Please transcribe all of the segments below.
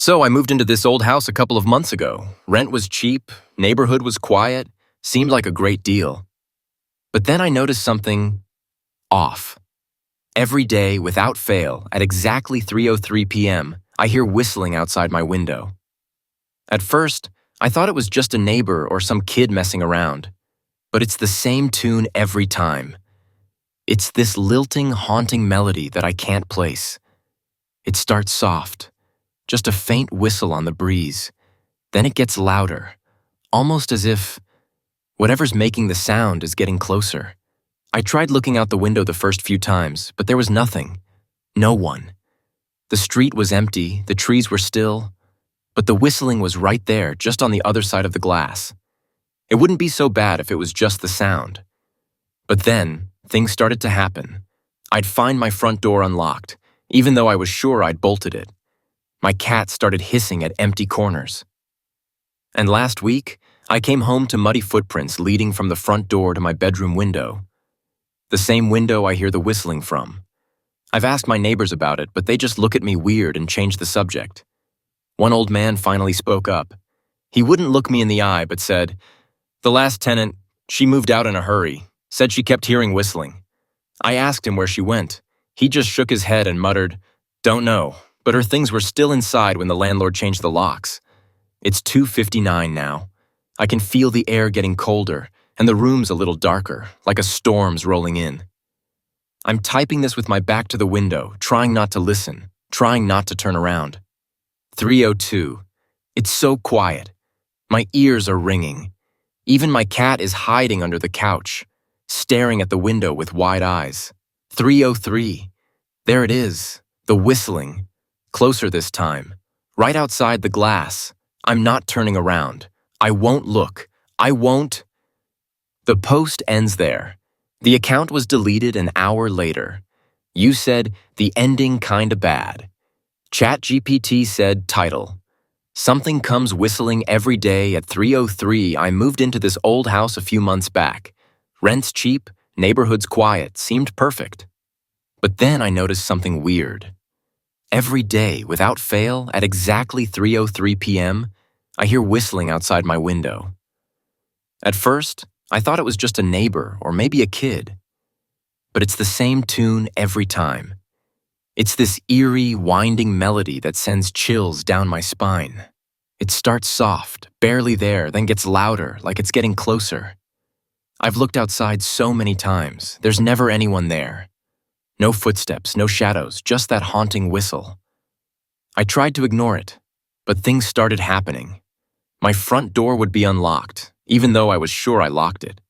So I moved into this old house a couple of months ago. Rent was cheap, neighborhood was quiet, seemed like a great deal. But then I noticed something off. Every day, without fail, at exactly 3:03 p.m., I hear whistling outside my window. At first, I thought it was just a neighbor or some kid messing around. But it's the same tune every time. It's this lilting, haunting melody that I can't place. It starts soft, just a faint whistle on the breeze. Then it gets louder, almost as if whatever's making the sound is getting closer. I tried looking out the window the first few times, but there was nothing. No one. The street was empty, the trees were still, but the whistling was right there, just on the other side of the glass. It wouldn't be so bad if it was just the sound. But then, things started to happen. I'd find my front door unlocked, even though I was sure I'd bolted it. My cat started hissing at empty corners. And last week, I came home to muddy footprints leading from the front door to my bedroom window. The same window I hear the whistling from. I've asked my neighbors about it, but they just look at me weird and change the subject. One old man finally spoke up. He wouldn't look me in the eye, but said, "The last tenant, she moved out in a hurry, said she kept hearing whistling." I asked him where she went. He just shook his head and muttered, "Don't know, but her things were still inside when the landlord changed the locks." It's 2:59 now. I can feel the air getting colder, and the room's a little darker, like a storm's rolling in. I'm typing this with my back to the window, trying not to listen, trying not to turn around. 3:02. It's so quiet. My ears are ringing. Even my cat is hiding under the couch, staring at the window with wide eyes. 3:03. There it is, the whistling. Closer this time, right outside the glass. I'm not turning around. I won't look. I won't. The post ends there. The account was deleted an hour later. You said, "The ending kinda bad." ChatGPT said, title, "Something comes whistling every day at 3:03. I moved into this old house a few months back. Rent's cheap, neighborhood's quiet, seemed perfect." But then I noticed something weird. Every day, without fail, at exactly 3:03 p.m., I hear whistling outside my window. At first, I thought it was just a neighbor or maybe a kid. But it's the same tune every time. It's this eerie, winding melody that sends chills down my spine. It starts soft, barely there, then gets louder, like it's getting closer. I've looked outside so many times. There's never anyone there. No footsteps, no shadows, just that haunting whistle. I tried to ignore it, but things started happening. My front door would be unlocked, even though I was sure I locked it.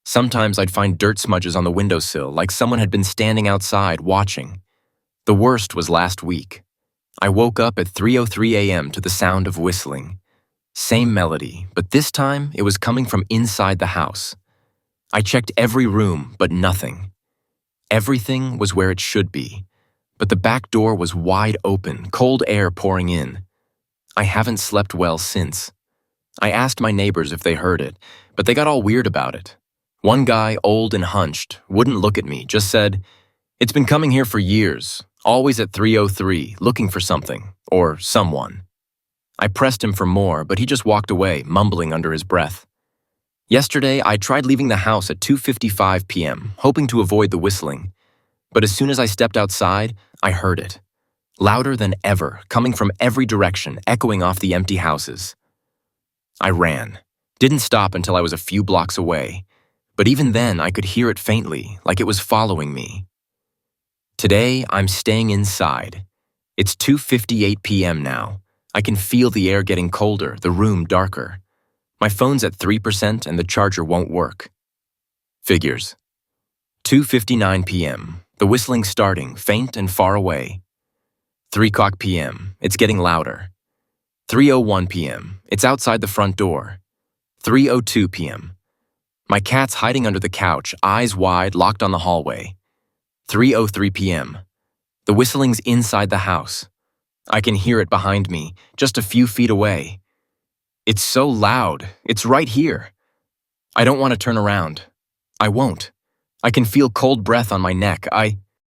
Sometimes I'd find dirt smudges on the windowsill, like someone had been standing outside watching. The worst was last week. I woke up at 3:03 a.m. to the sound of whistling. Same melody, but this time it was coming from inside the house. I checked every room, but nothing. Everything was where it should be, but the back door was wide open, cold air pouring in. I haven't slept well since. I asked my neighbors if they heard it, but they got all weird about it. One guy, old and hunched, wouldn't look at me, just said, "It's been coming here for years, always at 3:03, looking for something, or someone." I pressed him for more, but he just walked away, mumbling under his breath. Yesterday, I tried leaving the house at 2:55 p.m., hoping to avoid the whistling. But as soon as I stepped outside, I heard it. Louder than ever, coming from every direction, echoing off the empty houses. I ran. Didn't stop until I was a few blocks away. But even then, I could hear it faintly, like it was following me. Today, I'm staying inside. It's 2:58 p.m. now. I can feel the air getting colder, the room darker. My phone's at 3% and the charger won't work. Figures. 2:59 p.m. The whistling's starting, faint and far away. 3:00 p.m. It's getting louder. 3:01 p.m. It's outside the front door. 3:02 p.m. My cat's hiding under the couch, eyes wide, locked on the hallway. 3:03 p.m. The whistling's inside the house. I can hear it behind me, just a few feet away. It's so loud. It's right here. I don't want to turn around. I won't. I can feel cold breath on my neck.